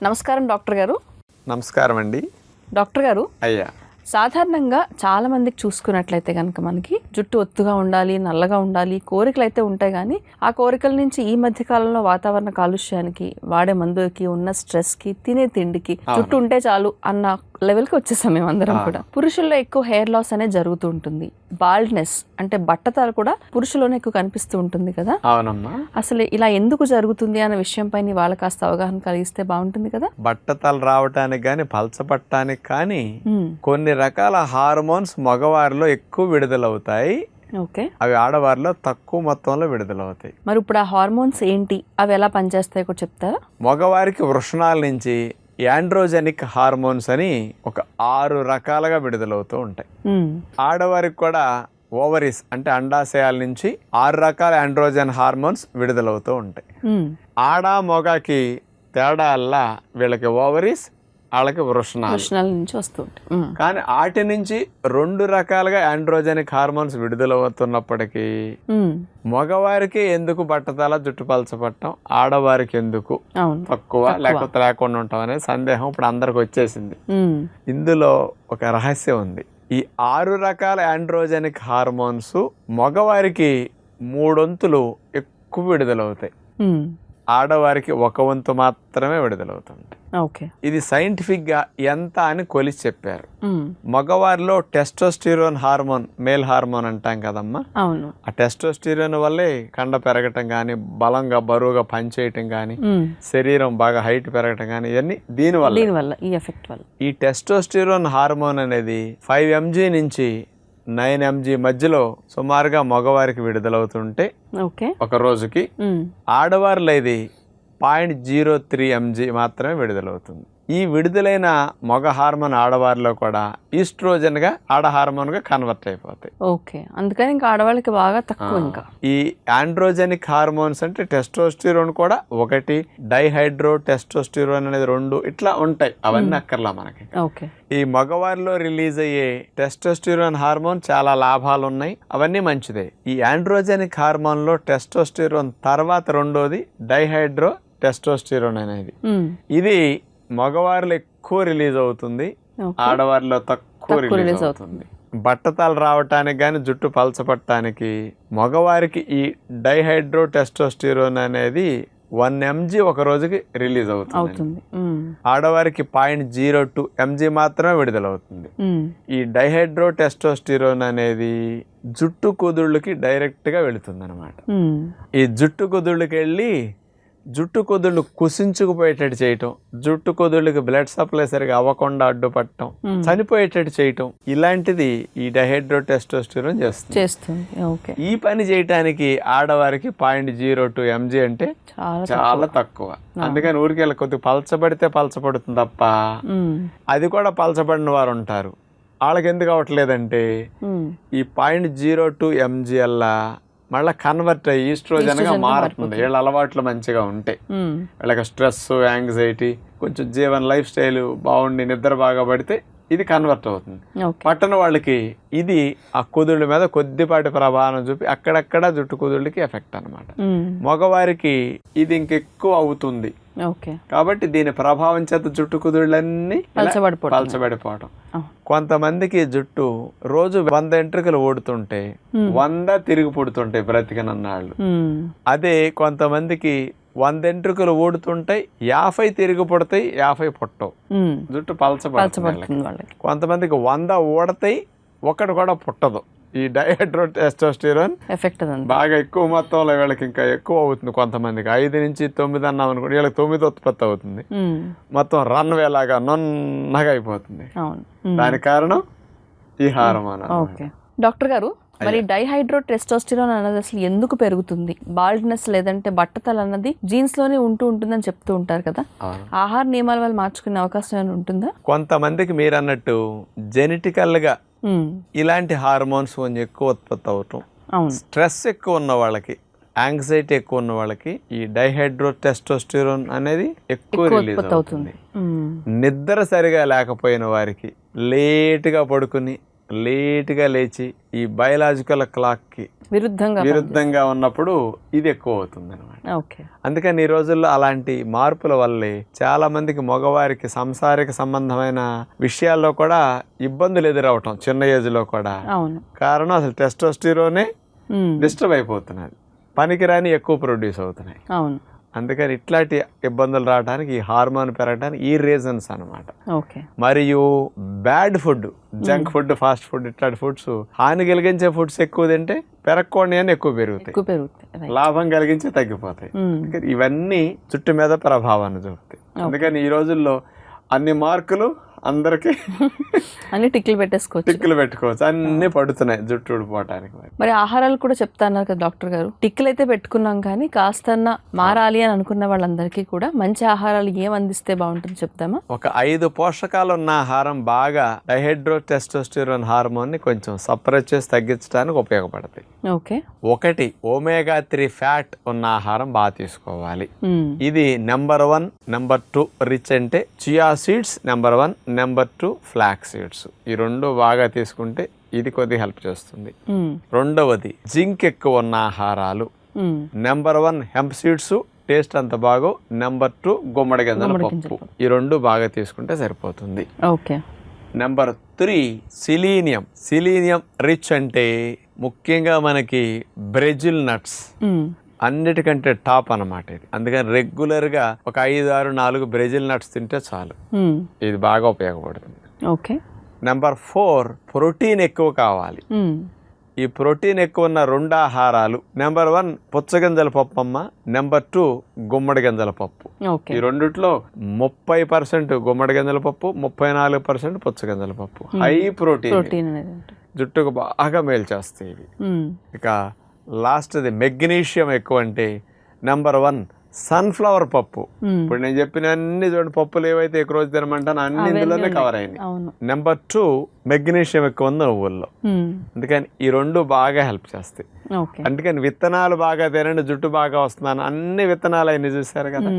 నమస్కారం డాక్టర్ గారు. నమస్కారం అండి. డాక్టర్ గారు, అయ్యా, సాధారణంగా చాలా మందికి చూసుకున్నట్లయితే కనుక మనకి జుట్టు ఒత్తుగా ఉండాలి, నల్లగా ఉండాలి, కోరికలు అయితే ఉంటాయి. కానీ ఆ కోరికల నుంచి ఈ మధ్య కాలంలో వాతావరణ కాలుష్యానికి, వాడే మందుకి, ఉన్న స్ట్రెస్ కి, తినే తిండికి జుట్టు ఉంటే చాలు అన్న లెవెల్కి వచ్చేసాం మేము అందరం కూడా. పురుషుల్లో ఎక్కువ హెయిర్ లాస్ అనేది జరుగుతూ ఉంటుంది. బాల్డ్నెస్ అంటే బట్టతల కూడా పురుషుల్లోనే ఎక్కువ కనిపిస్తూ ఉంటుంది కదా. అవునమ్మా. అసలు ఇలా ఎందుకు జరుగుతుంది అనే విషయం పైన వాళ్ళ కాస్త అవగాహన కలిగిస్తే బాగుంటుంది కదా. బట్టతలు రావటానికి కానీ పలచబట్టడానికి కానీ కొన్ని రకాల హార్మోన్స్ మగవారిలో ఎక్కువ విడుదలవుతాయి. ఓకే. అవి ఆడవారిలో తక్కువ మొత్తంలో విడుదలవుతాయి. మరి ఇప్పుడు ఆ హార్మోన్స్ ఏంటి, అవి ఎలా పనిచేస్తాయో కూడా చెప్తారా? మగవారికి వృషణాల నుంచి యాండ్రోజెనిక్ హార్మోన్స్ అని ఒక 6 రకాలుగా విడుదలవుతూ ఉంటాయి. ఆడవారికి కూడా ఓవరీస్ అంటే అండాశయాల నుంచి 6 రకాల ఆండ్రోజన్ హార్మోన్స్ విడుదలవుతూ ఉంటాయి. ఆడ మొగకి తేడా అల్లా వీళ్ళకి ఓవరీస్, వాళ్ళకి వృషణాల నుంచి వస్తూ ఉంటాయి. కానీ వాటి నుంచి 2 రకాలుగా ఆండ్రోజెనిక్ హార్మోన్స్ విడుదలవుతున్నప్పటికీ మగవారికి ఎందుకు బట్టతల, జుట్టు పలచబట్టం, ఆడవారికి ఎందుకు తక్కువ లేకపోతే లేకుండా ఉంటాం అనే సందేహం ఇప్పుడు అందరికి వచ్చేసింది. ఇందులో ఒక రహస్యం ఉంది. ఈ 6 రకాల ఆండ్రోజెనిక్ హార్మోన్స్ మగవారికి 3 వంతులు ఎక్కువ విడుదలవుతాయి, ఆడవారికి 1 వంతు మాత్రమే విడుదలవుతుంది. ఇది సైంటిఫిక్ గా ఎంత అని కొలిచి చెప్పారు. మగవారిలో టెస్టోస్టిరోన్ హార్మోన్, మేల్ హార్మోన్ అంటాం కదమ్మా, ఆ టెస్టోస్టిరోన్ వల్లే కండ పెరగటం గాని, బలంగా బరువుగా పనిచేయటం గాని, శరీరం బాగా హైట్ పెరగటం గాని, ఇవన్నీ దీనివల్ల ఈ ఎఫెక్ట్ వల్ల. ఈ టెస్టోస్టిరోన్ హార్మోన్ అనేది 5 mg నుంచి 9 mg మధ్యలో సుమారుగా మగవారికి విడుదలవుతుంటే ఒక రోజుకి, ఆడవారిలో ఇది 0.03 mg మాత్రమే విడుదలవుతుంది. ఈ విడుదలైన మగ హార్మోన్ ఆడవారిలో కూడా ఈస్ట్రోజన్ గా, ఆడ హార్మోన్ గా కన్వర్ట్ అయిపోతాయి. అందుకని ఇంకా ఆడవాళ్ళకి బాగా తక్కువ. ఇంకా ఈ ఆండ్రోజెనిక్ హార్మోన్స్ అంటే టెస్టోస్టిరోన్ కూడా 1, డైహైడ్రో టెస్టోస్టిరోన్ అనేది 2, ఇట్లా ఉంటాయి. అవన్నీ అక్కర్లా మనకి. ఈ మగవారిలో రిలీజ్ అయ్యే టెస్టోస్టిరోన్ హార్మోన్ చాలా లాభాలు ఉన్నాయి, అవన్నీ మంచిదే. ఈ ఆండ్రోజెనిక్ హార్మోన్ లో టెస్టోస్టిరోన్ తర్వాత రెండోది డైహైడ్రో టెస్టోస్టిరోన్ అనేది. ఇది మగవారిలో ఎక్కువ రిలీజ్ అవుతుంది, ఆడవారిలో తక్కువ రిలీజ్ అవుతుంది. బట్టతలు రావటానికి కానీ, జుట్టు పలచపట్టడానికి మగవారికి ఈ డైహైడ్రో టెస్టోస్టిరోన్ అనేది 1 mg ఒక రోజుకి రిలీజ్ అవుతుంది. ఆడవారికి 0.02 mg మాత్రమే విడుదలవుతుంది. ఈ డైహైడ్రో టెస్టోస్టిరోన్ అనేది జుట్టు కుదుళ్ళకి డైరెక్ట్ గా వెళుతుంది అనమాట. ఈ జుట్టు కుదుళ్ళకి వెళ్ళి జుట్టు కుదుళ్ళు కుసించుకుపోయేటట్టు చేయటం, జుట్టు కుదుళ్ళకి బ్లడ్ సప్లై సరిగా అవ్వకుండా అడ్డుపట్టడం, చనిపోయేటట్టు చేయటం, ఇలాంటిది ఈ డైహైడ్రో టెస్టోస్టిరోన్ చేస్తుంది. ఈ పని చేయటానికి ఆడవారికి 0.02 mg అంటే చాలా తక్కువ. అందుకని ఊరికెళ్ళి కొద్దిగా పలచబడితే పలచబడుతుంది తప్ప, అది కూడా పలచబడిన వారు ఉంటారు. వాళ్ళకి ఎందుకు అవ్వట్లేదంటే ఈ 0.02 mg అల్లా మళ్ళీ కన్వర్ట్ అయ్యి ఈస్ట్రోజన్ గా మారుతుంది. వీళ్ళ అలవాట్లు మంచిగా ఉంటాయి, వీళ్ళకి స్ట్రెస్, యాంగ్జైటీ, కొంచెం జీవన లైఫ్ స్టైల్ బాగుండి నిద్ర బాగా పడితే ఇది కన్వర్ట్ అవుతుంది. పట్టణ వాళ్ళకి ఇది ఆ కుదుళ్ళ మీద కొద్దిపాటి ప్రభావం చూపి అక్కడక్కడ జుట్టు కుదుళ్ళకి ఎఫెక్ట్ అనమాట. మగవారికి ఇది ఇంకెక్కువ అవుతుంది. కాబట్టి దీని ప్రభావం చేత జుట్టు కుదుళ్ళన్నీ పలచబడిపోవటం. కొంతమందికి జుట్టు రోజు 100 ఎంట్రుకలు ఓడుతుంటే 100 తిరిగి పుడుతుంటాయి బ్రతికనన్నాళ్ళు. అదే కొంతమందికి 100 ఎంట్రుకలు ఊడుతుంటాయి, 50 తిరిగి పుడతాయి, 50 పుట్టవు. జుట్టు పలచబడుతుంది. కొంతమందికి 100 ఊడతాయి, 1 కూడా పుట్టదు. ఈ డైహైడ్రో టెస్టోస్టిరోన్ ఎఫెక్ట్ బాగా ఎక్కువ మొత్తంలో వీళ్ళకి ఇంకా ఎక్కువ అవుతుంది. కొంతమందికి 5 నుంచి 9 అన్నాం అనుకోండి, వీళ్ళకి 9 ఉత్పత్తి అవుతుంది. మొత్తం రన్వే లాగా నొన్నగా అయిపోతుంది. దానికి కారణం ఈ హార్మోన్. డాక్టర్ గారు, మరి డైహైడ్రో టెస్టోస్టిరోన్ అన్నది అసలు ఎందుకు పెరుగుతుంది? బాల్డ్నెస్ లేదంటే బట్టతల అన్నది జీన్స్ లోనే ఉంటుందని చెప్తూ ఉంటారు కదా. ఆహార నియమాల వల్ల మార్చుకునే అవకాశం ఏమైనా ఉంటుందా? కొంతమందికి మీరు అన్నట్టు జెనెటికల్ గా ఇలాంటి హార్మోన్స్ కొంచెం ఎక్కువ ఉత్పత్తి అవటం, స్ట్రెస్ ఎక్కువ ఉన్న వాళ్ళకి, యాంగ్జైటీ ఎక్కువ ఉన్న వాళ్ళకి ఈ డైహైడ్రో టెస్టోస్టిరోన్ అనేది ఎక్కువ రిలీజ్ అవుతుంది. నిద్ర సరిగా లేకపోయిన వారికి, లేటుగా పడుకుని లేట్గా లేచి ఈ బయలాజికల్ క్లాక్కి విరుద్ధంగా ఉన్నప్పుడు ఇది ఎక్కువ అవుతుంది అనమాట. ఓకే. అందుకని ఈ రోజుల్లో అలాంటి మార్పుల వల్లే చాలా మందికి మగవారికి సంసారిక సంబంధమైన విషయాల్లో కూడా ఇబ్బందులు ఎదురవటం చిన్న ఏజ్ లో కూడా. కారణం అసలు టెస్టోస్టిరోనే డిస్టర్బ్ అయిపోతున్నది, పనికిరాని ఎక్కువ ప్రొడ్యూస్ అవుతున్నాయి. అందుకని ఇట్లాంటి ఇబ్బందులు రావడానికి ఈ హార్మోన్ పెరగడానికి ఈ రీజన్స్ అనమాట. మరియు bad food, junk food, fast food ఇట్లాంటి ఫుడ్స్, హాని కలిగించే ఫుడ్స్ ఎక్కువ తింటే పెరగకుండా అని ఎక్కువ పెరుగుతాయి, లాభం కలిగించే తగ్గిపోతాయి. ఇవన్నీ జుట్టు మీద ప్రభావాన్ని చూపుతాయి. అందుకని ఈ రోజుల్లో అన్ని మార్కులు అందరికి అన్ని టిక్లు పెట్టుకోవచ్చు, అన్ని పడుతున్నాయి జుట్టు ఊడిపోవటానికి. మరి ఆహారాలు కూడా చెప్తాన్నారు కదా డాక్టర్ గారు, టిక్లు అయితే పెట్టుకున్నాం కానీ కాస్తన్నా మారాలి అని అనుకున్న వాళ్ళందరికీ కూడా మంచి ఆహారాలు ఏం అందిస్తే బాగుంటుంది చెప్తామా? ఒక 5 పోషకాలు ఉన్న ఆహారం బాగా డైహైడ్రోటెస్టోస్టిరోన్ హార్మోన్ ని కొంచెం సప్రెస్ చేసి తగ్గించడానికి ఉపయోగపడతాయి. ఒకటి ఒమేగా 3 ఫ్యాట్ ఉన్న ఆహారం బాగా తీసుకోవాలి. ఇది నెంబర్ 1, నెంబర్ 2 రిచ్ అంటే chia seeds number 1, number 2 flax seeds. ఈ రెండు బాగా తీసుకుంటే ఇది కొద్దిగా హెల్ప్ చేస్తుంది. రెండవది జింక్ ఎక్కువ ఉన్న ఆహారాలు. నెంబర్ 1 హెంప్ సీడ్స్, టేస్ట్ అంత బాగో. నెంబర్ 2 గుమ్మడి గింజల పప్పు. ఈ రెండు బాగా తీసుకుంటే సరిపోతుంది. Number 3 selenium. సిలీనియం రిచ్ అంటే ముఖ్యంగా మనకి బ్రెజిల్ నట్స్ అన్నిటికంటే టాప్ అన్నమాట ఇది. అందుకని రెగ్యులర్ గా ఒక 5, 6, 4 బ్రెజిల్ నట్స్ తింటే చాలు, ఇది బాగా ఉపయోగపడుతుంది. నెంబర్ 4 ప్రోటీన్ ఎక్కువ కావాలి. ఈ ప్రోటీన్ ఎక్కువ ఉన్న 2 ఆహారాలు నెంబర్ 1 పుచ్చగింజల పప్పు అమ్మ, నెంబర్ 2 గుమ్మడి గింజల పప్పు. ఈ రెండిట్లో 30% గుమ్మడి గింజల పప్పు, 34% పుచ్చగింజల పప్పు. హై ప్రోటీన్, జుట్టుకు బాగా మేలు చేస్తాయి ఇవి. ఇక లాస్ట్ది మెగ్నీషియం ఎక్కువ అంటే నెంబర్ 1 సన్ఫ్లవర్ పప్పు. ఇప్పుడు నేను చెప్పిన అన్ని చూడండి పప్పులు ఏవైతే ఎక్కువ రోజు తినమంటాను అన్ని ఇందులోనే కవర్ అయినాయి. నెంబర్ 2 మెగ్నీషియం ఎక్కువ ఉంది నువ్వుల్లో. అందుకని ఈ రెండు బాగా హెల్ప్ చేస్తాయి. అందుకని విత్తనాలు బాగా తినండి జుట్టు బాగా వస్తున్నాను, అన్ని విత్తనాలు అయినా చూసారు కదా,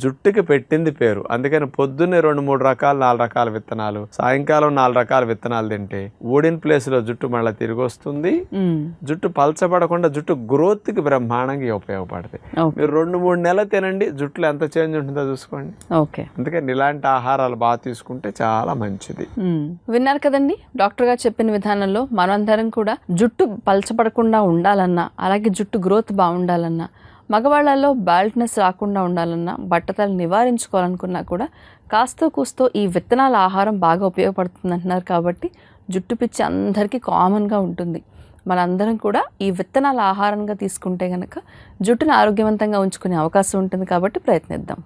జుట్టుకి పెట్టింది పేరు. అందుకని పొద్దున్నే 2, 3 రకాలు 4 రకాల విత్తనాలు, సాయంకాలం 4 రకాల విత్తనాలు తింటే ఊడిన ప్లేస్ లో జుట్టు మళ్ళీ తిరిగి వస్తుంది. జుట్టు పలచబడకుండా జుట్టు గ్రోత్ కి బ్రహ్మాండంగా ఉపయోగపడతాయి. మీరు 2-3 నెలలు తినండి, జుట్టులో ఎంత చేంజ్ ఉంటుందో చూసుకోండి. అందుకని ఇలాంటి ఆహారాలు బాగా తీసుకుంటే చాలా మంచిది. విన్నారు కదండి డాక్టర్ గారు చెప్పిన విధానంలో మనందరం కూడా జుట్టు పలచబడకుండా ఉండాలన్నా, అలాగే జుట్టు గ్రోత్ బాగుండాలన్నా, మగవాళ్ళలో బాల్డ్నెస్ రాకుండా ఉండాలన్నా, బట్టతలు నివారించుకోవాలనుకున్నా కూడా కాస్తో కూస్తో ఈ విత్తనాల ఆహారం బాగా ఉపయోగపడుతుంది అంటున్నారు. కాబట్టి జుట్టు పిచ్చి అందరికీ కామన్గా ఉంటుంది. మనందరం కూడా ఈ విత్తనాల ఆహారంగా తీసుకుంటే కనుక జుట్టును ఆరోగ్యవంతంగా ఉంచుకునే అవకాశం ఉంటుంది. కాబట్టి ప్రయత్నిద్దాం.